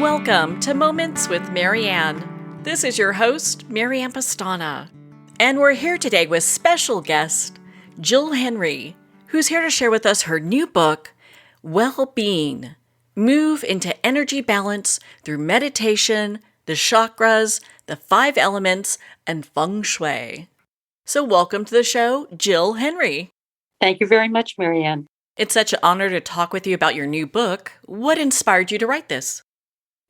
Welcome to Moments with Marianne. This is your host, Marianne Pastana. And we're here today with special guest, Jill Henry, who's here to share with us her new book, Well-Being: Move into Energy Balance Through Meditation, the Chakras, the Five Elements, and Feng Shui. So welcome to the show, Jill Henry. Thank you very much, Marianne. It's such an honor to talk with you about your new book. What inspired you to write this?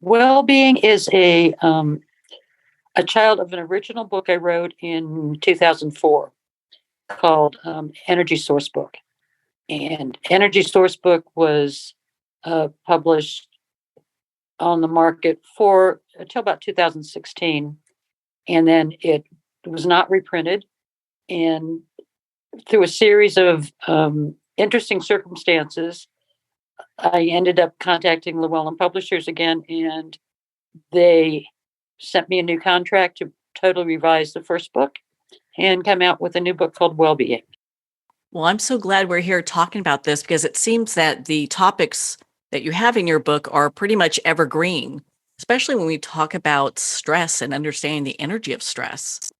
Well-being is a child of an original book I wrote in 2004 called Energy Source Book. And Energy Source Book was published on the market for until about 2016. And then it was not reprinted. And through a series of interesting circumstances, I ended up contacting Llewellyn Publishers again, and they sent me a new contract to totally revise the first book and come out with a new book called Well-Being. Well, I'm so glad we're here talking about this because it seems that the topics that you have in your book are pretty much evergreen, especially when we talk about stress and understanding the energy of stress.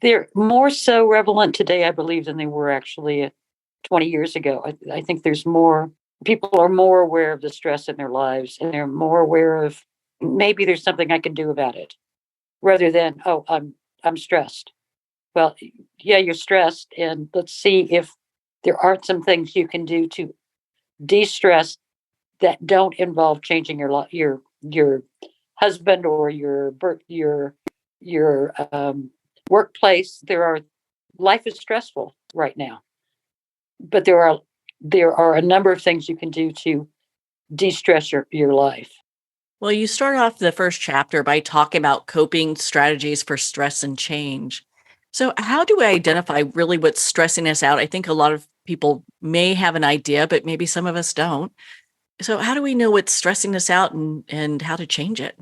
They're more so relevant today, I believe, than they were actually 20 years ago. I think there's more, people are more aware of the stress in their lives, and they're more aware of maybe there's something I can do about it rather than, oh, I'm stressed. Well, yeah, you're stressed, and let's see if there aren't some things you can do to de-stress that don't involve changing your husband or your workplace. Life is stressful right now, but there are a number of things you can do to de-stress your life. Well, you start off the first chapter by talking about coping strategies for stress and change. So, how do we identify really what's stressing us out? I think a lot of people may have an idea, but maybe some of us don't. So, how do we know what's stressing us out and how to change it?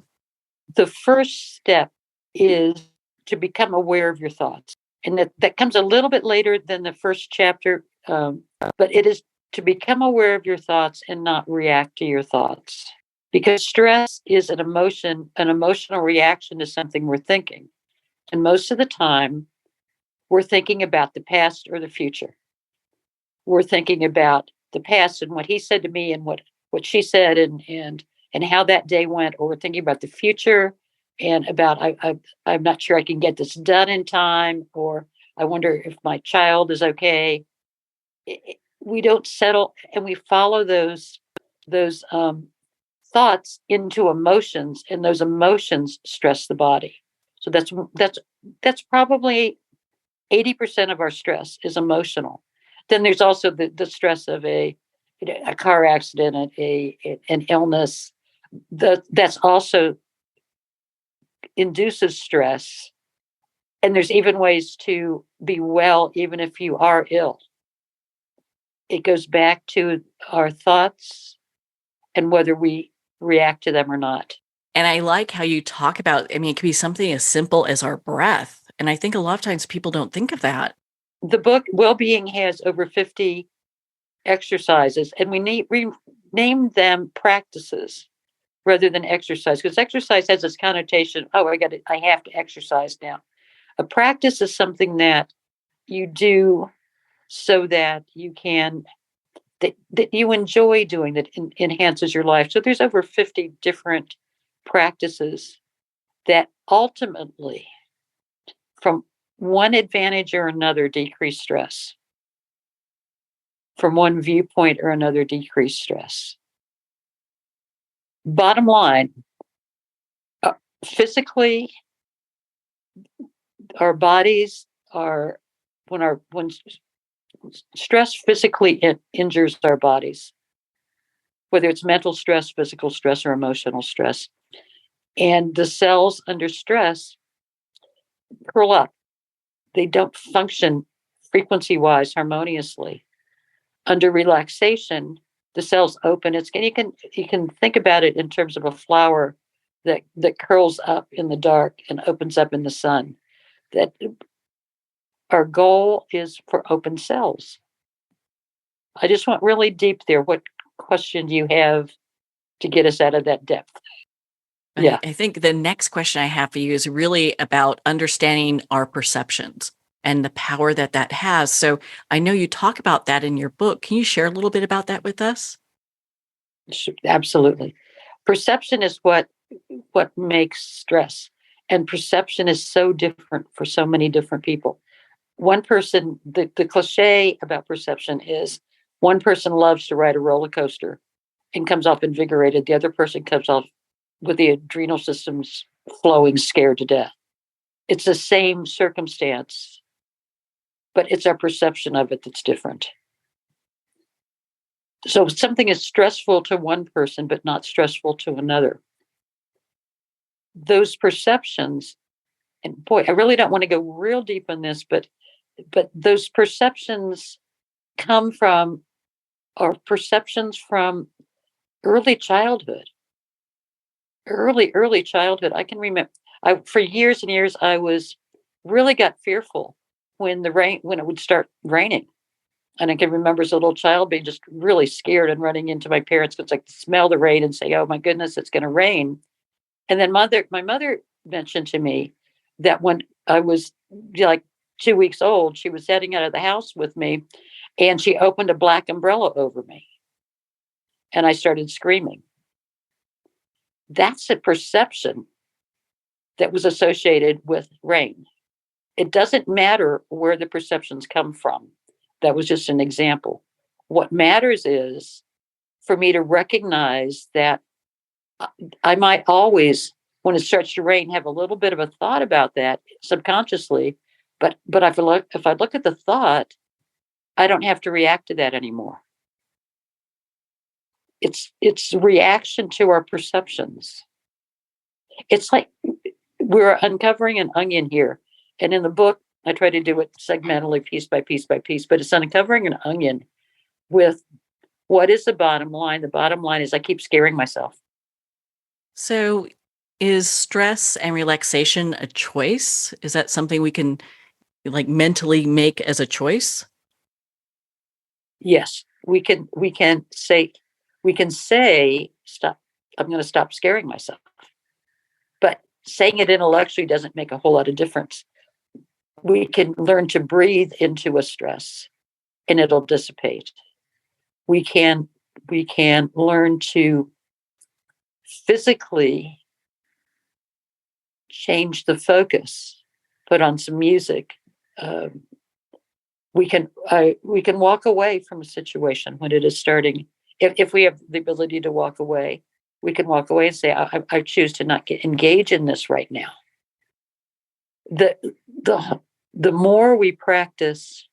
The first step is to become aware of your thoughts. And that comes a little bit later than the first chapter, but it is to become aware of your thoughts and not react to your thoughts. Because stress is an emotional reaction to something we're thinking. And most of the time, we're thinking about the past or the future. We're thinking about the past and what he said to me and what she said and how that day went, or we're thinking about the future and about I'm not sure I can get this done in time, or I wonder if my child is okay. We don't settle, and we follow those thoughts into emotions, and those emotions stress the body. So that's probably 80% of our stress is emotional. Then there's also the stress of a car accident, an illness. That's also induces stress. And there's even ways to be well even if you are ill. It goes back to our thoughts and whether we react to them or not. And I like how you talk about, it could be something as simple as our breath. And I think a lot of times people don't think of that. The book Well-Being has over 50 exercises, and we name them practices rather than exercise, because exercise has this connotation, oh, I have to exercise now. A practice is something that you do so that you can that you enjoy doing, that enhances your life. So there's over 50 different practices that ultimately, from one advantage or another, decrease stress. From one viewpoint or another, decrease stress. Bottom line, physically, our bodies are when stress physically injures our bodies, whether it's mental stress, physical stress, or emotional stress. And the cells under stress curl up. They don't function frequency-wise harmoniously. Under relaxation, the cells open. You can think about it in terms of a flower that curls up in the dark and opens up in the sun. That our goal is for open cells. I just went really deep there. What question do you have to get us out of that depth? And Yeah. I think the next question I have for you is really about understanding our perceptions and the power that that has. So I know you talk about that in your book. Can you share a little bit about that with us? Absolutely. Perception is what makes stress. And perception is so different for so many different people. One person, the cliche about perception is one person loves to ride a roller coaster and comes off invigorated. The other person comes off with the adrenal systems flowing, scared to death. It's the same circumstance, but it's our perception of it that's different. So something is stressful to one person, but not stressful to another. Those perceptions, and boy, I really don't want to go real deep on this, but those perceptions come from or perceptions from early childhood. Early childhood. I can remember I for years and years I was really got fearful when it would start raining. And I can remember as a little child being just really scared and running into my parents because I could smell the rain and say, "Oh my goodness, it's going to rain." And then my mother mentioned to me that when I was like 2 weeks old, she was heading out of the house with me, and she opened a black umbrella over me, and I started screaming. That's a perception that was associated with rain. It doesn't matter where the perceptions come from. That was just an example. What matters is for me to recognize that I might always, when it starts to rain, have a little bit of a thought about that subconsciously. But if I look at the thought, I don't have to react to that anymore. It's reaction to our perceptions. It's like we're uncovering an onion here. And in the book, I try to do it segmentally, piece by piece by piece, but it's uncovering an onion with what is the bottom line. The bottom line is I keep scaring myself. So is stress and relaxation a choice? Is that something we can like mentally make as a choice? Yes, we can say stop. I'm going to stop scaring myself. But saying it intellectually doesn't make a whole lot of difference. We can learn to breathe into a stress and it'll dissipate. We can learn to physically change the focus, put on some music. Um, we can walk away from a situation when it is starting. If we have the ability to walk away, we can walk away and say, I choose to not engage in this right now. The the the more we practice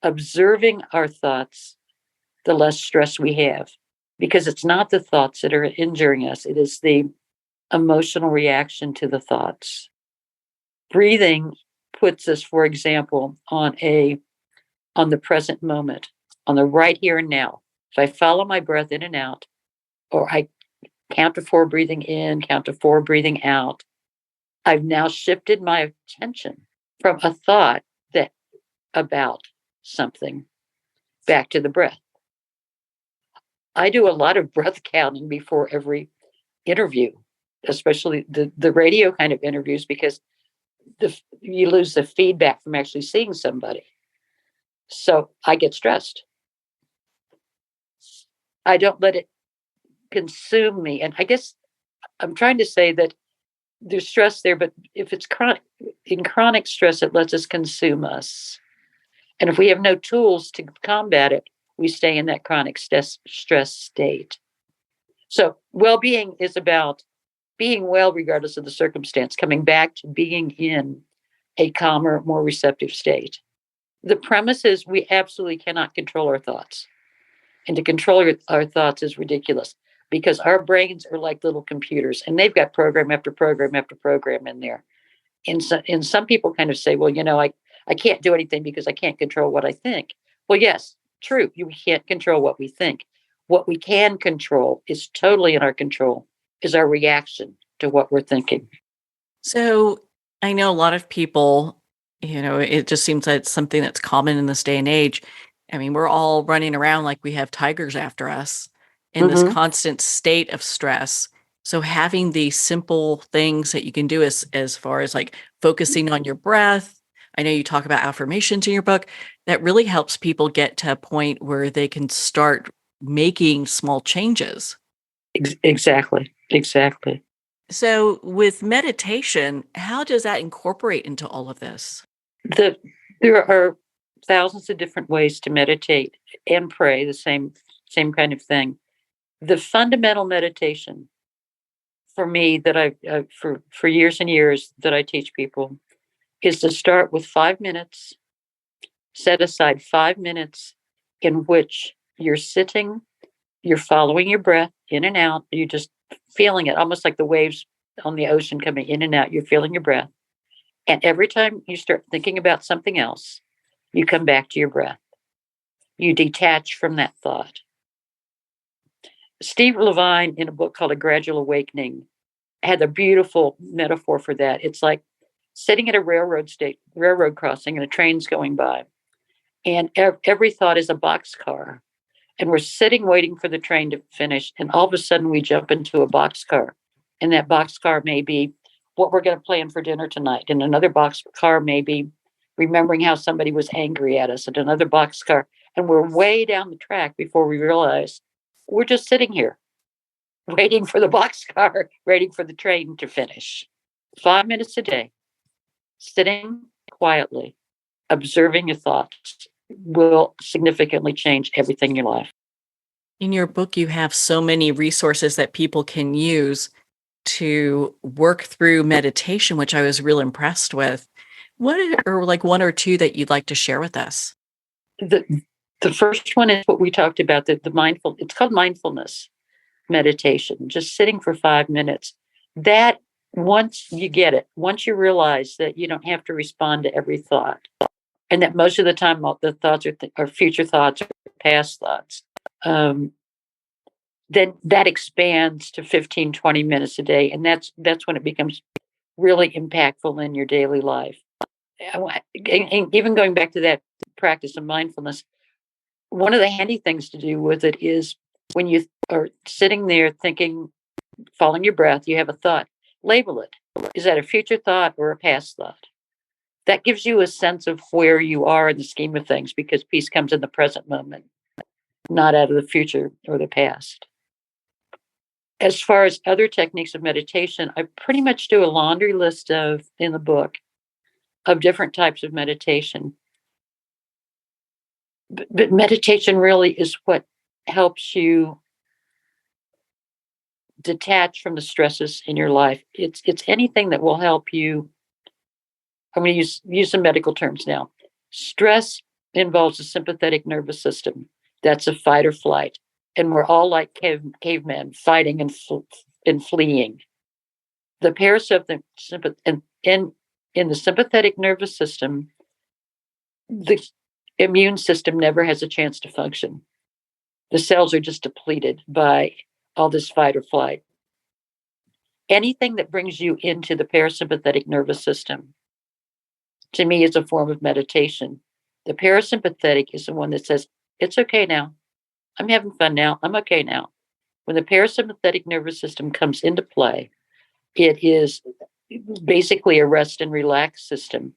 observing our thoughts, the less stress we have. Because it's not the thoughts that are injuring us, it is the emotional reaction to the thoughts. Breathing puts us, for example, on the present moment, on the right here and now. If I follow my breath in and out, or I count to four breathing in, count to four breathing out, I've now shifted my attention from a thought that about something back to the breath. I do a lot of breath counting before every interview, especially the radio kind of interviews, because you lose the feedback from actually seeing somebody. So I get stressed. I don't let it consume me. And I guess I'm trying to say that there's stress there, but if it's chronic stress, it lets us consume us. And if we have no tools to combat it, we stay in that chronic stress state. So well-being is about being well regardless of the circumstance, coming back to being in a calmer, more receptive state. The premise is we absolutely cannot control our thoughts. And to control our thoughts is ridiculous because our brains are like little computers and they've got program after program after program in there. And some people kind of say, well, I can't do anything because I can't control what I think. Well, yes, true. You can't control what we think. What we can control is totally in our control, is our reaction to what we're thinking. So I know a lot of people, it just seems that it's something that's common in this day and age. I mean, we're all running around like we have tigers after us in this Hmm. constant state of stress. So having these simple things that you can do as far as like focusing on your breath. I know you talk about affirmations in your book. That really helps people get to a point where they can start making small changes. Exactly. Exactly. So with meditation, how does that incorporate into all of this? The There are thousands of different ways to meditate and pray, the same kind of thing. The fundamental meditation for me that for years and years that I teach people is to start with 5 minutes, set aside 5 minutes in which you're sitting, you're following your breath in and out, you're just feeling it almost like the waves on the ocean coming in and out. You're feeling your breath. And every time you start thinking about something else, you come back to your breath. You detach from that thought. Steve Levine, in a book called A Gradual Awakening, had a beautiful metaphor for that. It's like sitting at a railroad crossing and a train's going by, and every thought is a boxcar. And we're sitting waiting for the train to finish, and all of a sudden we jump into a boxcar. And that boxcar may be what we're going to plan for dinner tonight. And another boxcar may be remembering how somebody was angry at us, and another boxcar. And we're way down the track before we realize we're just sitting here waiting for the boxcar, waiting for the train to finish. 5 minutes a day, sitting quietly, observing your thoughts will significantly change everything in your life. In your book, you have so many resources that people can use to work through meditation, which I was real impressed with. Or like one or two that you'd like to share with us? The, the first one is what we talked about, it's called mindfulness meditation, just sitting for 5 minutes. That once you get it, once you realize that you don't have to respond to every thought, and that most of the time the thoughts are future thoughts or past thoughts, then that expands to 15, 20 minutes a day. And that's when it becomes really impactful in your daily life. And even going back to that practice of mindfulness, one of the handy things to do with it is when you are sitting there thinking, following your breath, you have a thought, label it. Is that a future thought or a past thought? That gives you a sense of where you are in the scheme of things, because peace comes in the present moment, not out of the future or the past. As far as other techniques of meditation, I pretty much do a laundry list in the book of different types of meditation. But meditation really is what helps you detach from the stresses in your life. It's anything that will help you. I'm going to use some medical terms now. Stress involves the sympathetic nervous system. That's a fight or flight, and we're all like cavemen, fighting and fleeing. The parasympathetic in the sympathetic nervous system, the immune system never has a chance to function. The cells are just depleted by all this fight or flight. Anything that brings you into the parasympathetic nervous system, to me, is a form of meditation. The parasympathetic is the one that says, it's okay now. I'm having fun now. I'm okay now. When the parasympathetic nervous system comes into play, it is basically a rest and relax system.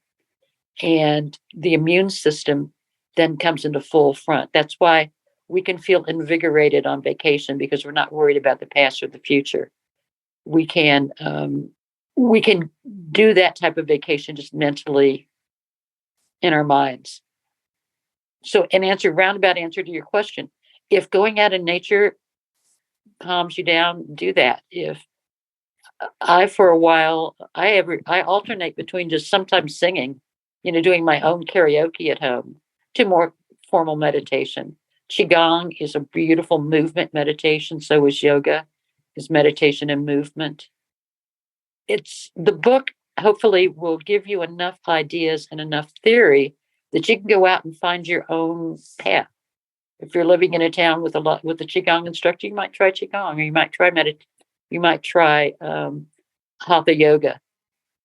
And the immune system then comes into full front. That's why we can feel invigorated on vacation, because we're not worried about the past or the future. We can do that type of vacation just mentally in our minds. So, roundabout answer to your question, if going out in nature calms you down, do that. If for a while, I alternate between just sometimes singing, doing my own karaoke at home, to more formal meditation. Qigong is a beautiful movement meditation. So is yoga, is meditation and movement. The book hopefully will give you enough ideas and enough theory that you can go out and find your own path. If you're living in a town with a qigong instructor, you might try qigong, or you might try hatha yoga,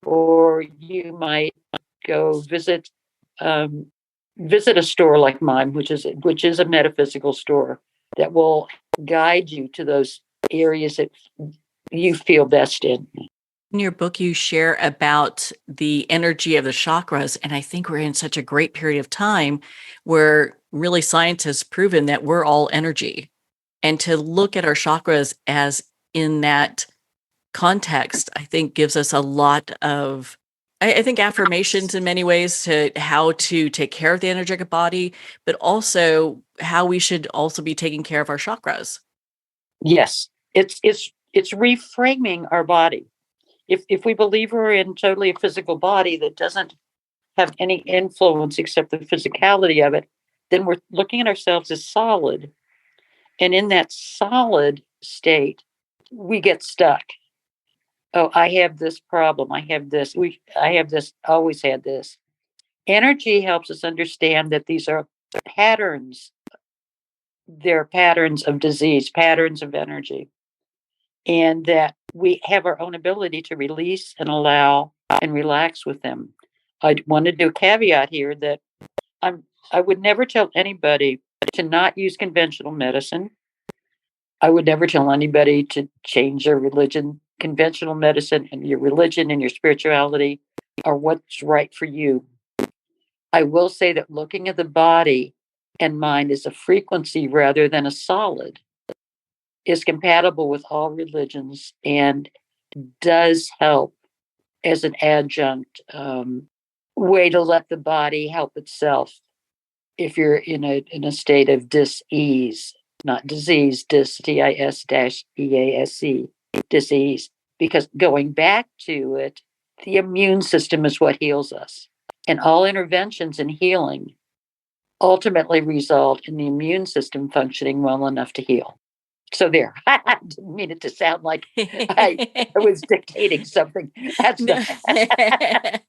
or you might go visit a store like mine, which is a metaphysical store that will guide you to those areas you feel best in. In your book, you share about the energy of the chakras. And I think we're in such a great period of time where really science has proven that we're all energy. And to look at our chakras as in that context, I think gives us a lot of, I think, affirmations in many ways to how to take care of the energetic body, but also how we should also be taking care of our chakras. Yes, it's reframing our body. If we believe we're in totally a physical body that doesn't have any influence except the physicality of it, then we're looking at ourselves as solid. And in that solid state, we get stuck. Oh, I have this problem. I have this. I have this. Always had this. Energy helps us understand that these are patterns. They're patterns of disease, patterns of energy, and that we have our own ability to release and allow and relax with them. I want to do a caveat here that I would never tell anybody to not use conventional medicine. I would never tell anybody to change their religion. Conventional medicine and your religion and your spirituality are what's right for you. I will say that looking at the body and mind as a frequency rather than a solid is compatible with all religions and does help as an adjunct way to let the body help itself if you're in a state of dis-ease, not disease, dis-ease, disease, because going back to it, the immune system is what heals us. And all interventions in healing ultimately result in the immune system functioning well enough to heal. So there, I didn't mean it to sound like I was dictating something. That's No. not.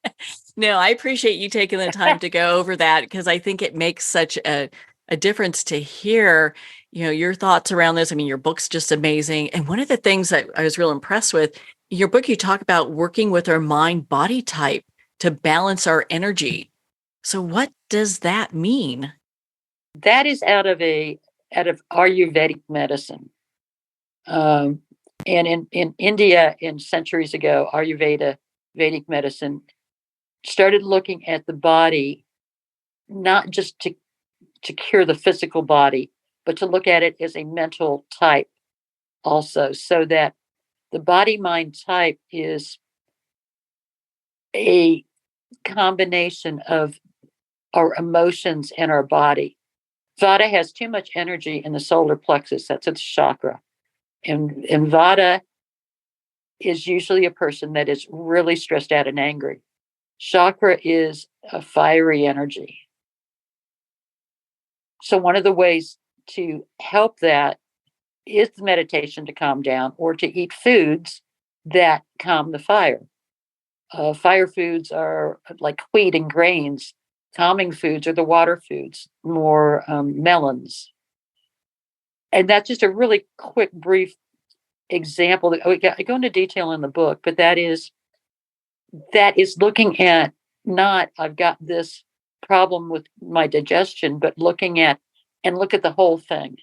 No, I appreciate you taking the time to go over that because I think it makes such a difference to hear, your thoughts around this. I mean, your book's just amazing. And one of the things that I was real impressed with, your book, you talk about working with our mind body type to balance our energy. So what does that mean? That is out of Ayurvedic medicine. Um, and in India, in centuries ago, Ayurveda, Vedic medicine started looking at the body not just to cure the physical body, but to look at it as a mental type also, so that the body mind type is a combination of our emotions and our body. Vata has too much energy in the solar plexus, that's its chakra. And Vata is usually a person that is really stressed out and angry. Chakra is a fiery energy. So, one of the ways to help that is the meditation to calm down or to eat foods that calm the fire. Fire foods are like wheat and grains. Calming foods are the water foods, more melons. And that's just a really quick, brief example. I go into detail in the book, but that is looking at not I've got this problem with my digestion, but look at the whole thing.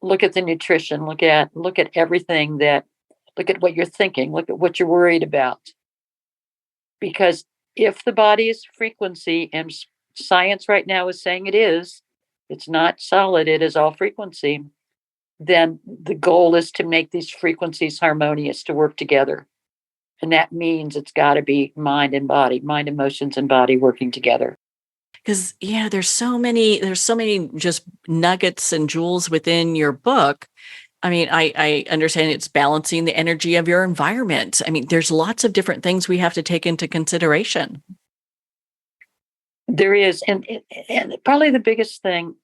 Look at the nutrition, look at everything look at what you're thinking, look at what you're worried about. Because if the body is frequency, and science right now is saying it's not solid, it is all frequency, then the goal is to make these frequencies harmonious to work together. And that means it's got to be mind and body, mind, emotions, and body working together. Because there's so many just nuggets and jewels within your book. I mean, I understand it's balancing the energy of your environment. I mean, there's lots of different things we have to take into consideration. There is, and probably the biggest thing,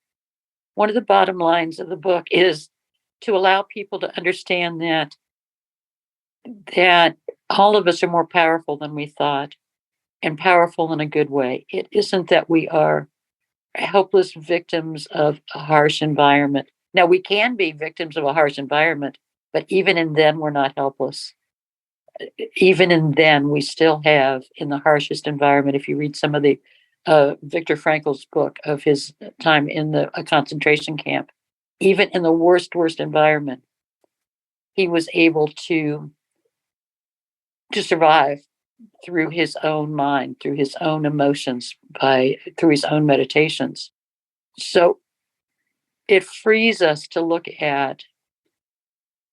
one of the bottom lines of the book is to allow people to understand that all of us are more powerful than we thought, and powerful in a good way. It isn't that we are helpless victims of a harsh environment. Now, we can be victims of a harsh environment, but even in then, we're not helpless. Even in then, we still have, in the harshest environment, if you read some of the Viktor Frankl's book of his time in a concentration camp, even in the worst environment, he was able to survive through his own mind, through his own emotions, through his own meditations. So it frees us to look at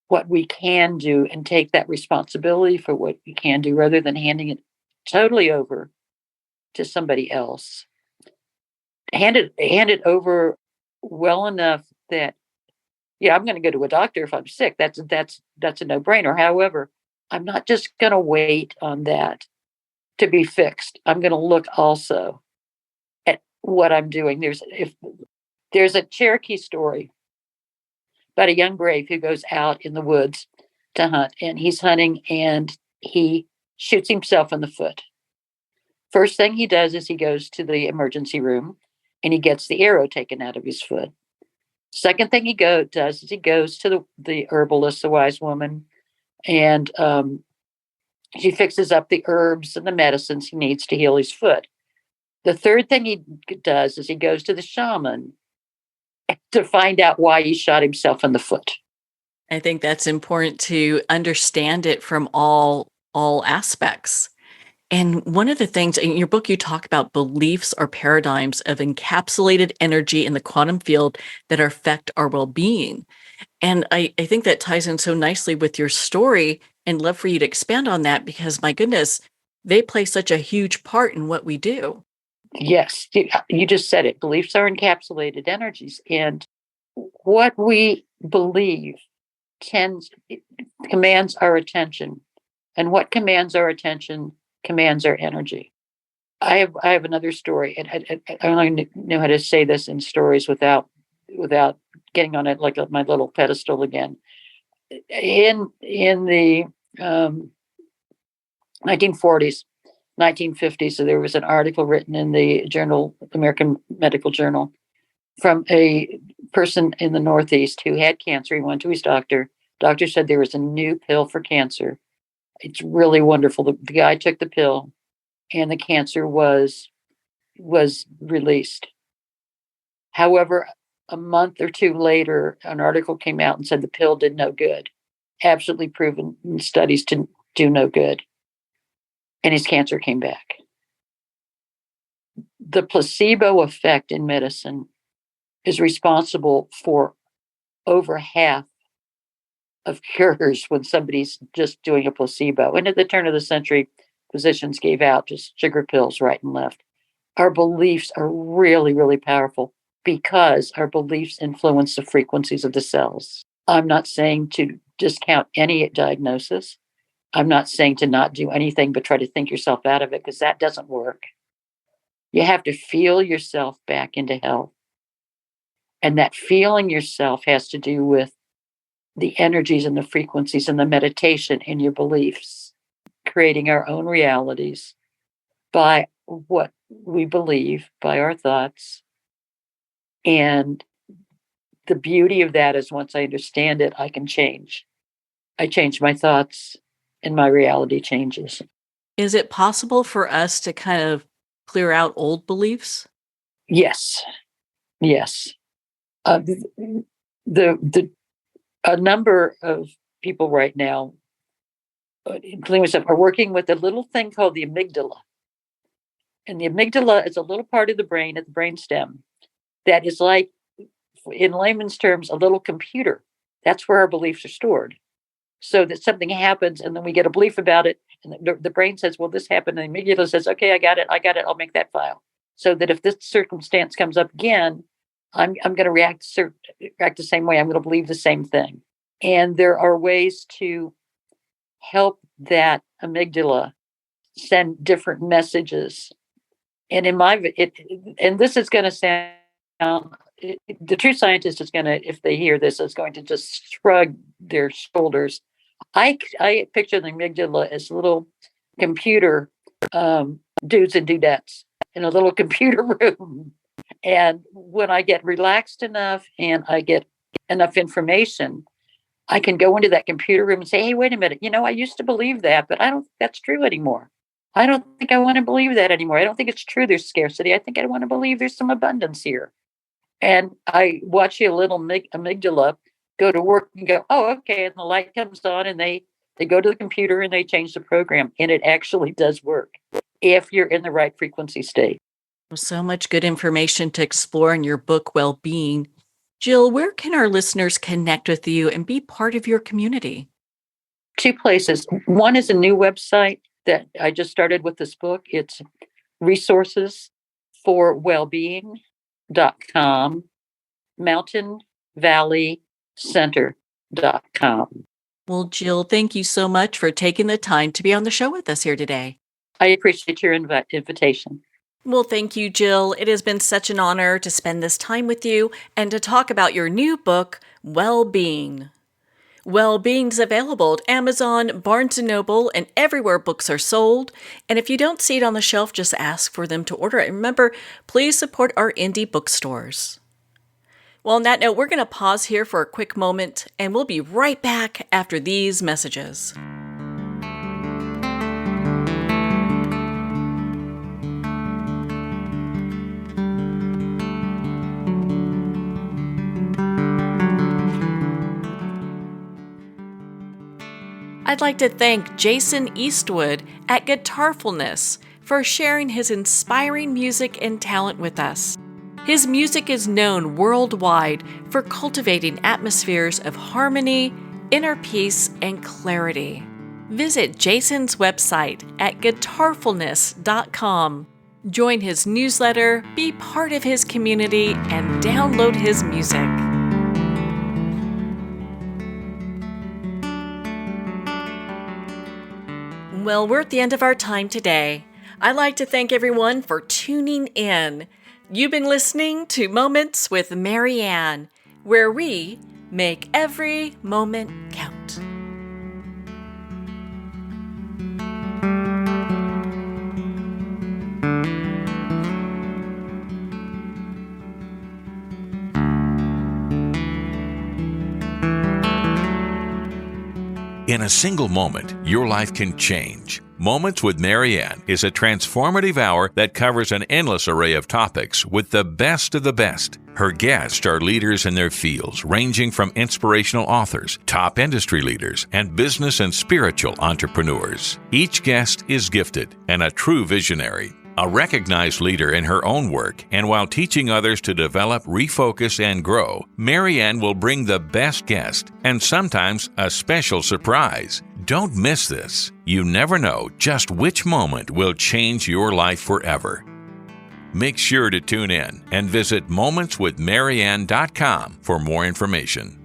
what we can do and take that responsibility for what we can do rather than handing it totally over to somebody else. Hand it over well enough that, yeah, I'm going to go to a doctor if I'm sick. That's a no-brainer. However, I'm not just going to wait on that to be fixed. I'm going to look also at what I'm doing. There's a Cherokee story about a young brave who goes out in the woods to hunt, and he's hunting and he shoots himself in the foot. First thing he does is he goes to the emergency room and he gets the arrow taken out of his foot. Second thing he does is he goes to the herbalist, the wise woman, and she fixes up the herbs and the medicines he needs to heal his foot. The third thing he does is he goes to the shaman to find out why he shot himself in the foot. I think that's important to understand it from all aspects. And one of the things in your book, you talk about beliefs or paradigms of encapsulated energy in the quantum field that affect our well-being. And I think that ties in so nicely with your story, and love for you to expand on that because, my goodness, they play such a huge part in what we do. Yes, you just said it. Beliefs are encapsulated energies. And what we believe commands our attention. And what commands our attention commands our energy. I have another story, and I only know how to say this in stories without getting on it like my little pedestal again. In the 1940s, 1950s, so there was an article written in the American Medical Journal, from a person in the Northeast who had cancer. He went to his doctor. Doctor said there was a new pill for cancer. It's really wonderful. The guy took the pill, and the cancer was released. However, a month or two later, an article came out and said the pill did no good. Absolutely proven in studies to do no good. And his cancer came back. The placebo effect in medicine is responsible for over half of cures when somebody's just doing a placebo. And at the turn of the century, physicians gave out just sugar pills right and left. Our beliefs are really, really powerful because our beliefs influence the frequencies of the cells. I'm not saying to discount any diagnosis. I'm not saying to not do anything but try to think yourself out of it, because that doesn't work. You have to feel yourself back into health. And that feeling yourself has to do with the energies and the frequencies and the meditation in your beliefs, creating our own realities by what we believe, by our thoughts. And the beauty of that is, once I understand it, I can change. I change my thoughts and my reality changes. Is it possible for us to kind of clear out old beliefs? Yes. Yes. A number of people right now, including myself, are working with a little thing called the amygdala. And the amygdala is a little part of the brain at the brainstem that is, like, in layman's terms, a little computer. That's where our beliefs are stored. So that something happens and then we get a belief about it, and the brain says, well, this happened. And the amygdala says, okay, I got it. I'll make that file. So that if this circumstance comes up again, I'm going to react the same way. I'm going to believe the same thing. And there are ways to help that amygdala send different messages. And and this is going to sound, the true scientist is going to, if they hear this, is going to just shrug their shoulders. I picture the amygdala as little computer dudes and dudettes in a little computer room. And when I get relaxed enough and I get enough information, I can go into that computer room and say, hey, wait a minute. I used to believe that, but I don't think that's true anymore. I don't think I want to believe that anymore. I don't think it's true there's scarcity. I think I want to believe there's some abundance here. And I watch a little amygdala go to work and go, oh, okay. And the light comes on and they go to the computer and they change the program. And it actually does work if you're in the right frequency state. So much good information to explore in your book, Well-Being. Jill, where can our listeners connect with you and be part of your community? 2 places. One is a new website that I just started with this book. It's resourcesforwellbeing.com, mountainvalleycenter.com. Well, Jill, thank you so much for taking the time to be on the show with us here today. I appreciate your invitation. Well, thank you, Jill. It has been such an honor to spend this time with you and to talk about your new book, Well-Being. Well-Being's available at Amazon, Barnes & Noble, and everywhere books are sold. And if you don't see it on the shelf, just ask for them to order it. And remember, please support our indie bookstores. Well, on that note, we're going to pause here for a quick moment, and we'll be right back after these messages. I'd like to thank Jason Eastwood at Guitarfulness for sharing his inspiring music and talent with us. His music is known worldwide for cultivating atmospheres of harmony, inner peace, and clarity. Visit Jason's website at guitarfulness.com. Join his newsletter, be part of his community, and download his music. Well, we're at the end of our time today. I'd like to thank everyone for tuning in. You've been listening to Moments with Marianne, where we make every moment count. In a single moment, your life can change. Moments with Marianne is a transformative hour that covers an endless array of topics with the best of the best. Her guests are leaders in their fields, ranging from inspirational authors, top industry leaders, and business and spiritual entrepreneurs. Each guest is gifted and a true visionary. A recognized leader in her own work, and while teaching others to develop, refocus, and grow, Marianne will bring the best guest and sometimes a special surprise. Don't miss this. You never know just which moment will change your life forever. Make sure to tune in and visit momentswithmarianne.com for more information.